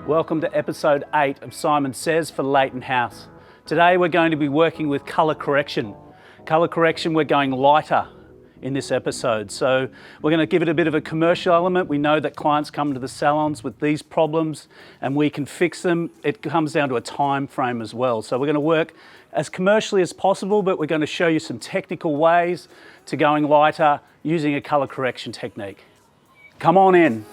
Welcome to episode 8 of Simon Says for Leyton House. Today we're going to be working with colour correction. Colour correction, we're going lighter in this episode. So we're going to give it a bit of a commercial element. We know that clients come to the salons with these problems and we can fix them. It comes down to a time frame as well. So we're going to work as commercially as possible, but we're going to show you some technical ways to going lighter using a colour correction technique. Come on in.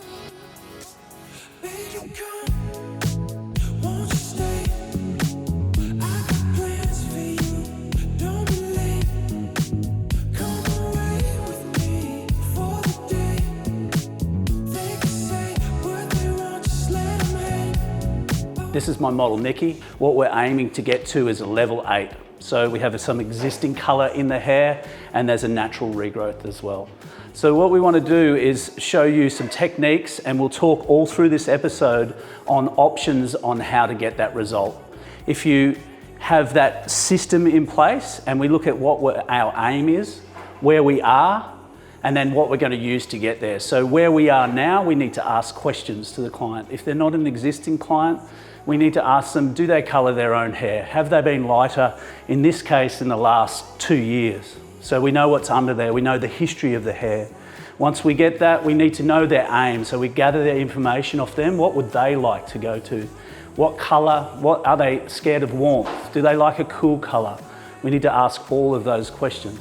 This is my model, Nikki. What we're aiming to get to is a level 8. So we have some existing colour in the hair and there's a natural regrowth as well. So what we want to do is show you some techniques, and we'll talk all through this episode on options on how to get that result. If you have that system in place and we look at what our aim is, where we are, and then what we're going to use to get there. So where we are now, we need to ask questions to the client. If they're not an existing client, we need to ask them, do they colour their own hair? Have they been lighter, in this case, in the last 2 years? So we know what's under there, we know the history of the hair. Once we get that, we need to know their aim. So we gather their information off them. What would they like to go to? What colour, what are they scared of warmth? Do they like a cool colour? We need to ask all of those questions.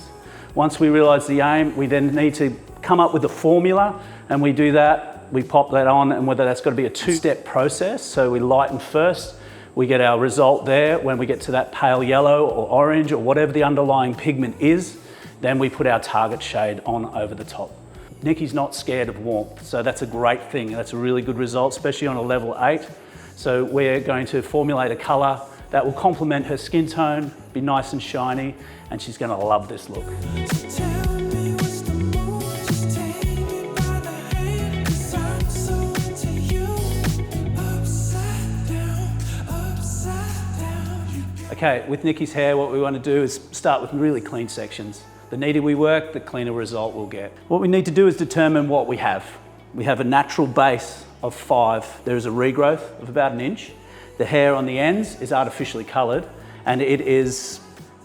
Once we realise the aim, we then need to come up with a formula, and we do that. We pop that on, and whether that's got to be a 2-step process. So we lighten first, we get our result there. When we get to that pale yellow or orange or whatever the underlying pigment is, then we put our target shade on over the top. Nikki's not scared of warmth, so that's a great thing. That's a really good result, especially on a level 8. So we're going to formulate a colour that will complement her skin tone, be nice and shiny, and she's going to love this look. Okay, with Nikki's hair, what we want to do is start with really clean sections. The neater we work, the cleaner result we'll get. What we need to do is determine what we have. We have a natural base of 5. There is a regrowth of about 1 inch. The hair on the ends is artificially coloured, and it is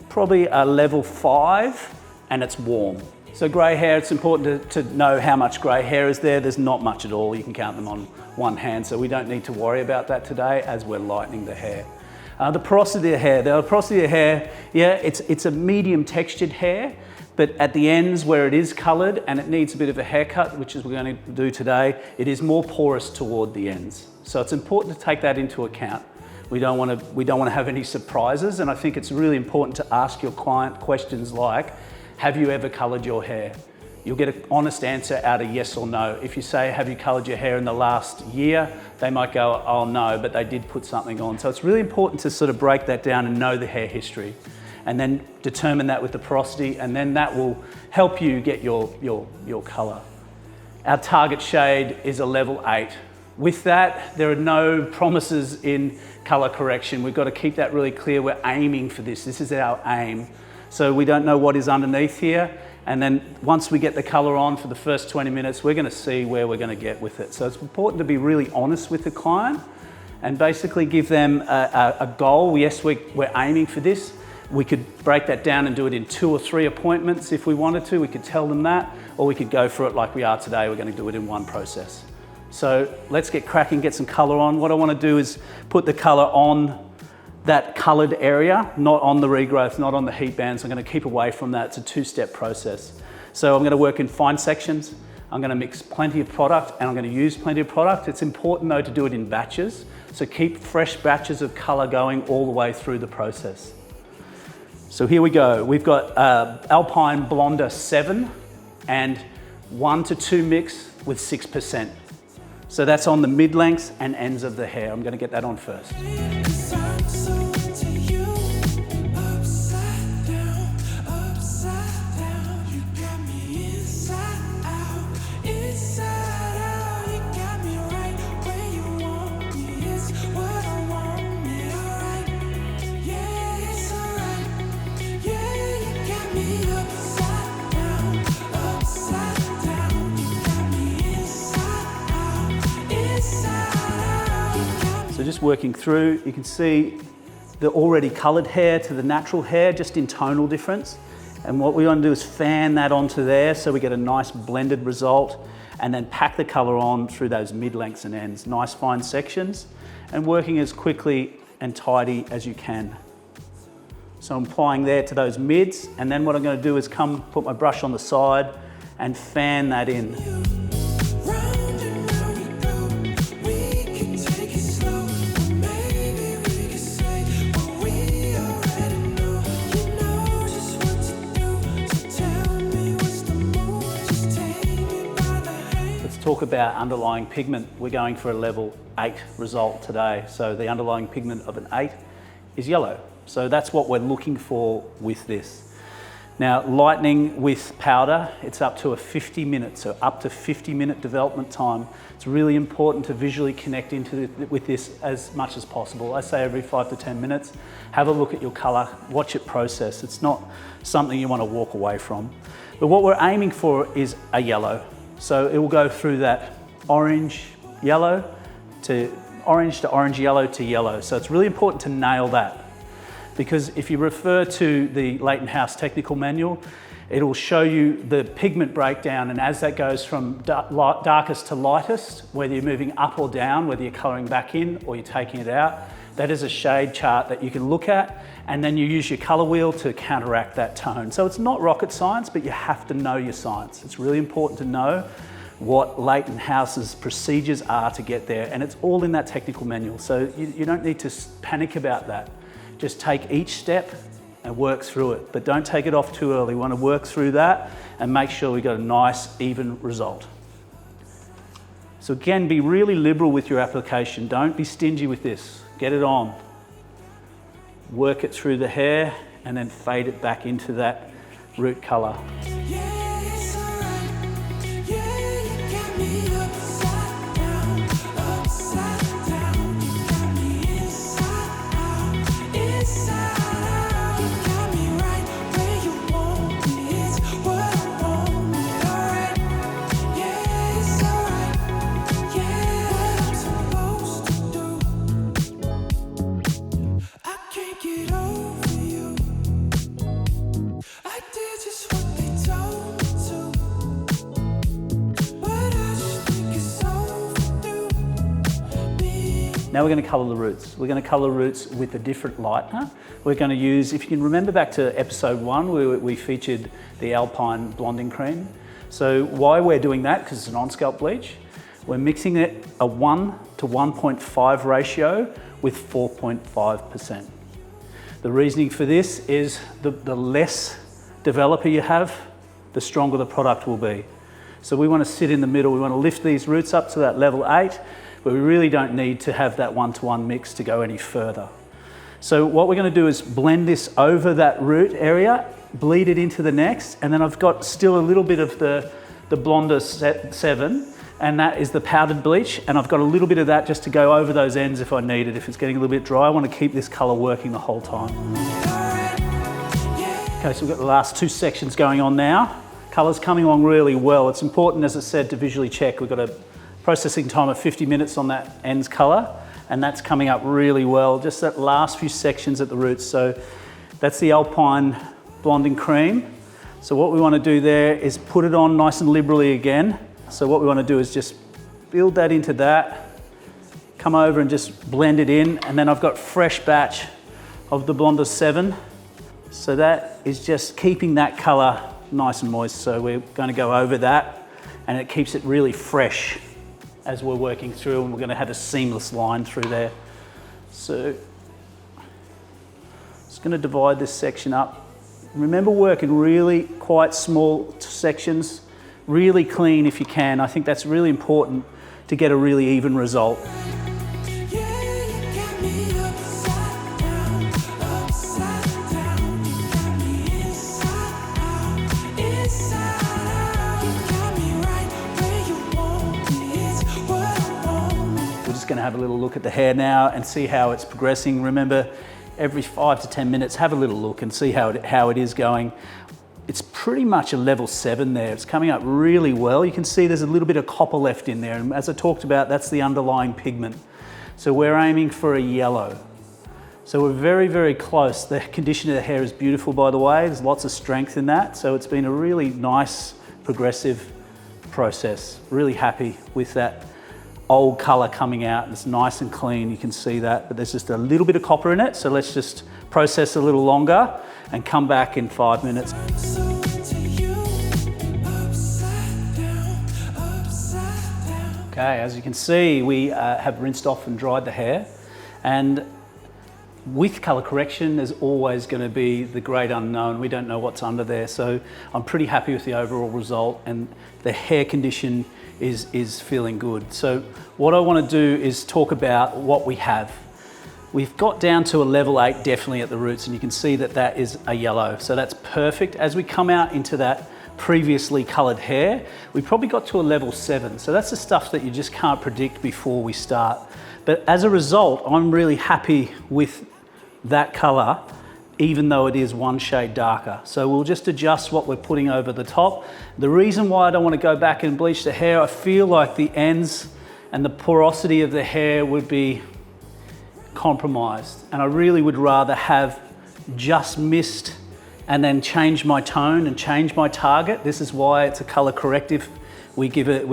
probably a level 5, and it's warm. So grey hair, it's important to know how much grey hair is there. There's not much at all. You can count them on one hand, so we don't need to worry about that today as we're lightening the hair. The porosity of the hair, yeah, it's a medium textured hair, but at the ends where it is coloured and it needs a bit of a haircut, which is we're going to do today, it is more porous toward the ends. So it's important to take that into account. We don't want to have any surprises, and I think it's really important to ask your client questions like, have you ever coloured your hair? You'll get an honest answer out of yes or no. If you say, have you coloured your hair in the last year? They might go, oh no, but they did put something on. So it's really important to sort of break that down and know the hair history, and then determine that with the porosity, and then that will help you get your colour. Our target shade is a level 8. With that, there are no promises in colour correction. We've got to keep that really clear. We're aiming for this. This is our aim. So we don't know what is underneath here. And then once we get the colour on for the first 20 minutes, we're going to see where we're going to get with it. So it's important to be really honest with the client and basically give them a goal. Yes, we're aiming for this. We could break that down and do it in 2 or 3 appointments if we wanted to. We could tell them that, or we could go for it like we are today. We're going to do it in one process. So let's get cracking, get some colour on. What I want to do is put the colour on that coloured area, not on the regrowth, not on the heat bands. I'm going to keep away from that. It's a 2-step process. So I'm going to work in fine sections. I'm going to mix plenty of product, and I'm going to use plenty of product. It's important though to do it in batches. So keep fresh batches of colour going all the way through the process. So here we go. We've got Alpine Blonder 7 and 1 to 2 mix with 6%. So that's on the mid-lengths and ends of the hair. I'm going to get that on first. just working through, you can see the already coloured hair to the natural hair, just in tonal difference. And what we want to do is fan that onto there so we get a nice blended result, and then pack the colour on through those mid-lengths and ends, nice fine sections, and working as quickly and tidy as you can. So I'm applying there to those mids, and then what I'm going to do is come put my brush on the side and fan that in. Let's talk about underlying pigment. We're going for a level 8 result today. So the underlying pigment of an 8 is yellow. So that's what we're looking for with this. Now, lightening with powder, it's up to a 50 minute, so up to 50-minute development time. It's really important to visually connect with this as much as possible. I say every 5 to 10 minutes, have a look at your colour, watch it process. It's not something you want to walk away from. But what we're aiming for is a yellow. So it will go through that orange yellow to orange yellow to yellow. So it's really important to nail that, because if you refer to the Leyton House technical manual, it'll show you the pigment breakdown, and as that goes from darkest to lightest, whether you're moving up or down, whether you're colouring back in or you're taking it out, that is a shade chart that you can look at, and then you use your colour wheel to counteract that tone. So it's not rocket science, but you have to know your science. It's really important to know what Leyton House's procedures are to get there, and it's all in that technical manual. So you don't need to panic about that. Just take each step and work through it, but don't take it off too early. We want to work through that and make sure we got a nice, even result. So again, be really liberal with your application. Don't be stingy with this. Get it on. Work it through the hair and then fade it back into that root colour. Now we're going to colour the roots. We're going to colour roots with a different lightener. We're going to use, if you can remember back to episode 1, where we featured the Alpine blonding cream. So why we're doing that, because it's an on-scalp bleach, we're mixing it a 1 to 1.5 ratio with 4.5%. The reasoning for this is the less developer you have, the stronger the product will be. So we want to sit in the middle. We want to lift these roots up to that level 8, but we really don't need to have that 1-to-1 mix to go any further. So what we're going to do is blend this over that root area, bleed it into the next, and then I've got still a little bit of the Blonder 7, and that is the powdered bleach, and I've got a little bit of that just to go over those ends if I need it. If it's getting a little bit dry, I want to keep this colour working the whole time. Okay, so we've got the last 2 sections going on now. Colour's coming along really well. It's important, as I said, to visually check. We've got a processing time of 50 minutes on that ends colour, and that's coming up really well. Just that last few sections at the roots. So that's the Alpine blonding cream. So what we want to do there is put it on nice and liberally again. So what we want to do is just build that into that, come over and just blend it in, and then I've got fresh batch of the Blonder 7. So that is just keeping that colour nice and moist. So we're going to go over that, and it keeps it really fresh as we're working through, and we're going to have a seamless line through there. So just going to divide this section up. Remember, working really quite small sections, really clean if you can. I think that's really important to get a really even result. Going to have a little look at the hair now and see how it's progressing. Remember, every 5 to 10 minutes, have a little look and see how it is going. It's pretty much a level 7 there. It's coming up really well. You can see there's a little bit of copper left in there, and as I talked about, that's the underlying pigment. So we're aiming for a yellow. So we're very, very close. The condition of the hair is beautiful, by the way. There's lots of strength in that. So it's been a really nice, progressive process. Really happy with that old color coming out. It's nice and clean, you can see that, but there's just a little bit of copper in it. So let's just process a little longer and come back in 5 minutes. Okay, as you can see, we have rinsed off and dried the hair, and with colour correction, there's always going to be the great unknown. We don't know what's under there, so I'm pretty happy with the overall result, and the hair condition is feeling good. So what I want to do is talk about what we have. We've got down to a level 8 definitely at the roots, and you can see that that is a yellow, so that's perfect. As we come out into that previously coloured hair, we probably got to a level 7. So that's the stuff that you just can't predict before we start. But as a result, I'm really happy with that colour, even though it is one shade darker. So we'll just adjust what we're putting over the top. The reason why I don't want to go back and bleach the hair, I feel like the ends and the porosity of the hair would be compromised. And I really would rather have just mist and then change my tone and change my target. This is why it's a color corrective. We give a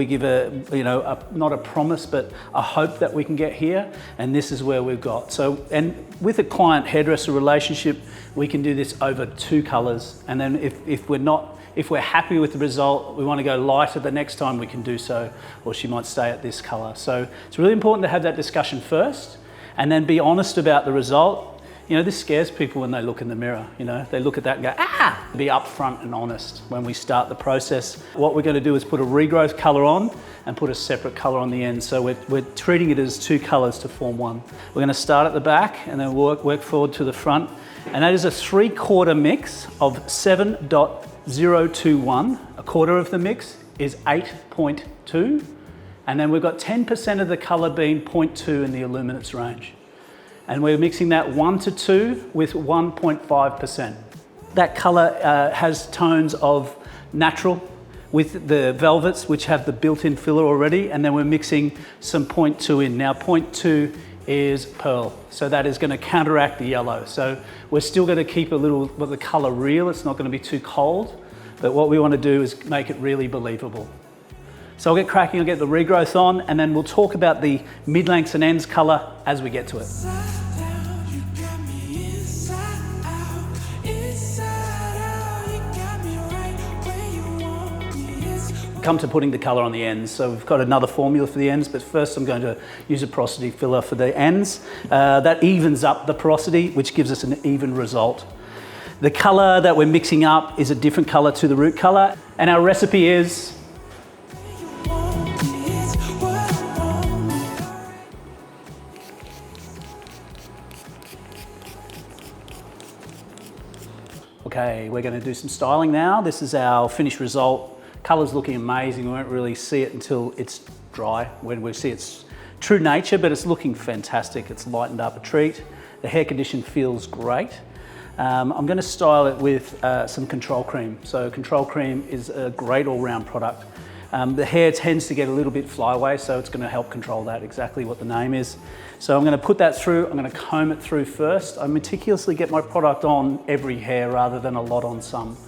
you know, not a promise, but a hope that we can get here, and this is where we've got. So, and with a client hairdresser relationship, we can do this over 2 colors, and then if we're happy with the result, we want to go lighter the next time, we can do so, or she might stay at this color. So it's really important to have that discussion first, and then be honest about the result. You know, this scares people when they look in the mirror, you know, they look at that and go, ah! Be upfront and honest when we start the process. What we're going to do is put a regrowth colour on and put a separate colour on the end. So we're treating it as 2 colours to form one. We're going to start at the back and then work forward to the front. And that is a 3/4 mix of 7.021. A quarter of the mix is 8.2. And then we've got 10% of the colour being 0.2 in the illuminance range. And we're mixing that 1 to 2 with 1.5%. That colour has tones of natural with the velvets, which have the built-in filler already, and then we're mixing some 0.2 in. Now 0.2 is pearl, so that is going to counteract the yellow. So we're still going to keep a little of the colour real. It's not going to be too cold, but what we want to do is make it really believable. So I'll get cracking, I'll get the regrowth on, and then we'll talk about the mid-lengths and ends colour as we get to it. Come to putting the colour on the ends. So we've got another formula for the ends, but first I'm going to use a porosity filler for the ends. That evens up the porosity, which gives us an even result. The colour that we're mixing up is a different colour to the root colour, and our recipe is okay, we're going to do some styling now. This is our finished result. Colour's looking amazing. We won't really see it until it's dry, when we see its true nature, but it's looking fantastic. It's lightened up a treat. The hair condition feels great. I'm going to style it with some control cream. So control cream is a great all-round product. The hair tends to get a little bit flyaway, so it's going to help control that, exactly what the name is. So I'm going to put that through, I'm going to comb it through first. I meticulously get my product on every hair rather than a lot on some.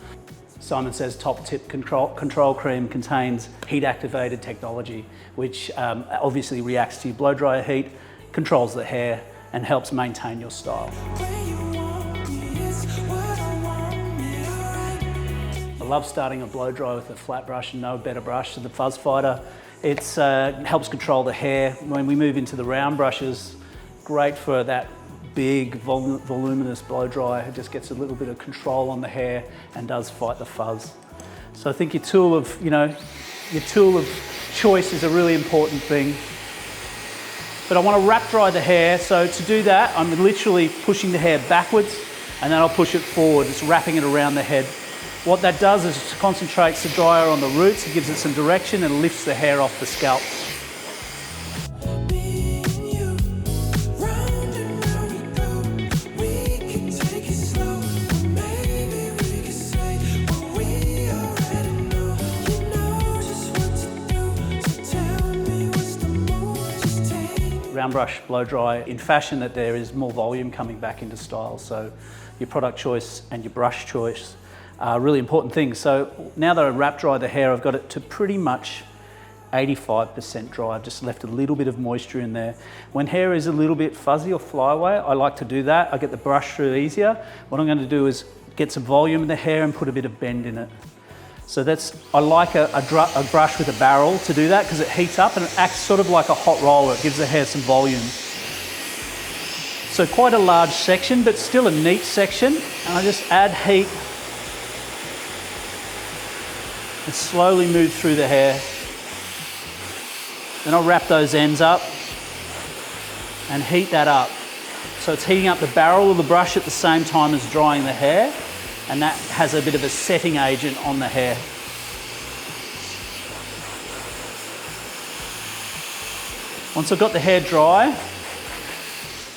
Simon Says top tip control cream contains heat activated technology, which obviously reacts to your blow dryer heat, controls the hair and helps maintain your style. I love starting a blow dry with a flat brush, and no better brush than the Fuzz Fighter. It helps control the hair. When we move into the round brushes, great for that big voluminous blow dry. It just gets a little bit of control on the hair and does fight the fuzz. So I think your tool of choice is a really important thing. But I want to wrap dry the hair, so to do that I'm literally pushing the hair backwards and then I'll push it forward, just wrapping it around the head. What that does is it concentrates the dryer on the roots, it gives it some direction and lifts the hair off the scalp. round brush, blow dry in fashion that there is more volume coming back into style. So your product choice and your brush choice are really important things. So now that I wrap dry the hair, I've got it to pretty much 85% dry. I've just left a little bit of moisture in there. When hair is a little bit fuzzy or flyaway, I like to do that. I get the brush through easier. What I'm going to do is get some volume in the hair and put a bit of bend in it. So I like a brush with a barrel to do that because it heats up and it acts sort of like a hot roller. It gives the hair some volume. So quite a large section, but still a neat section. And I just add heat and slowly move through the hair. Then I'll wrap those ends up and heat that up. So it's heating up the barrel of the brush at the same time as drying the hair, and that has a bit of a setting agent on the hair. Once I've got the hair dry,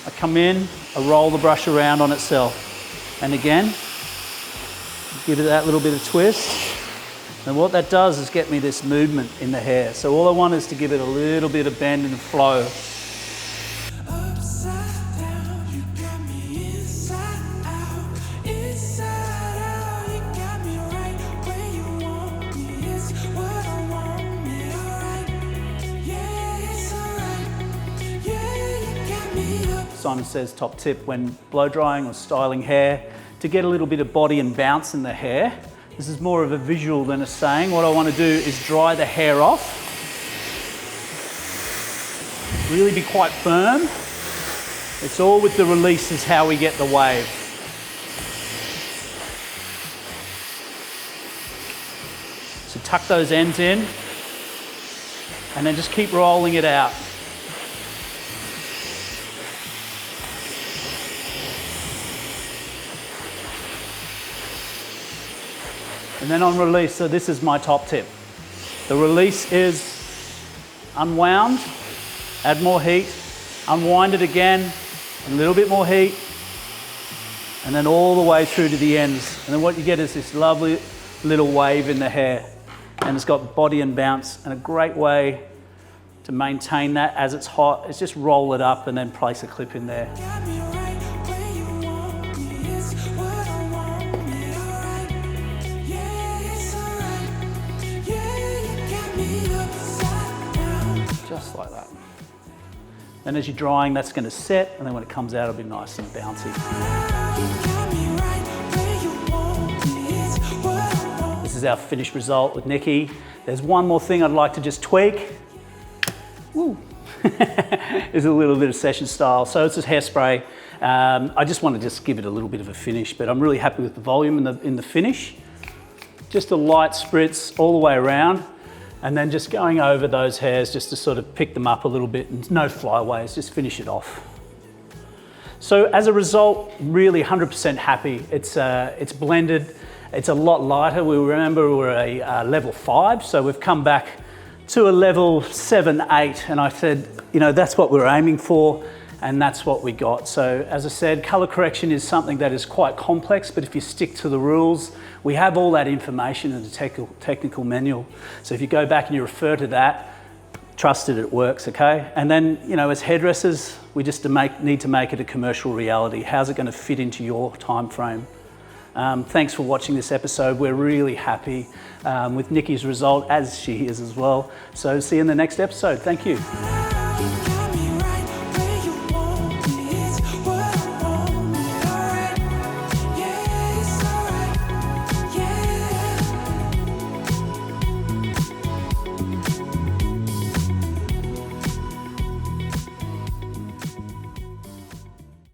I come in, I roll the brush around on itself. And again, give it that little bit of twist. And what that does is get me this movement in the hair. So all I want is to give it a little bit of bend and flow. Simon says top tip when blow drying or styling hair, to get a little bit of body and bounce in the hair. This is more of a visual than a saying. What I want to do is dry the hair off. Really be quite firm. It's all with the release is how we get the wave. So tuck those ends in and then just keep rolling it out. And then on release, so this is my top tip. The release is unwound, add more heat, unwind it again, a little bit more heat, and then all the way through to the ends. And then what you get is this lovely little wave in the hair. And it's got body and bounce, and a great way to maintain that as it's hot is just roll it up and then place a clip in there. Just like that. And as you're drying, that's going to set, and then when it comes out, it'll be nice and bouncy. This is our finished result with Nikki. There's one more thing I'd like to just tweak. Woo. It's a little bit of session style. So it's a hairspray. I just want to just give it a little bit of a finish, but I'm really happy with the volume in the finish. Just a light spritz all the way around. And then just going over those hairs just to sort of pick them up a little bit, and no flyaways, just finish it off. So as a result, really 100% happy. It's blended, it's a lot lighter. We remember we're a level 5, so we've come back to a level 7, 8, and I said, you know, that's what we're aiming for, and that's what we got. So as I said, color correction is something that is quite complex, but if you stick to the rules, we have all that information in the technical manual. So if you go back and you refer to that, trust it works, okay? And then, you know, as hairdressers, we just need to make it a commercial reality. How's it gonna fit into your time frame? Thanks for watching this episode. We're really happy with Nikki's result, as she is as well. So see you in the next episode. Thank you.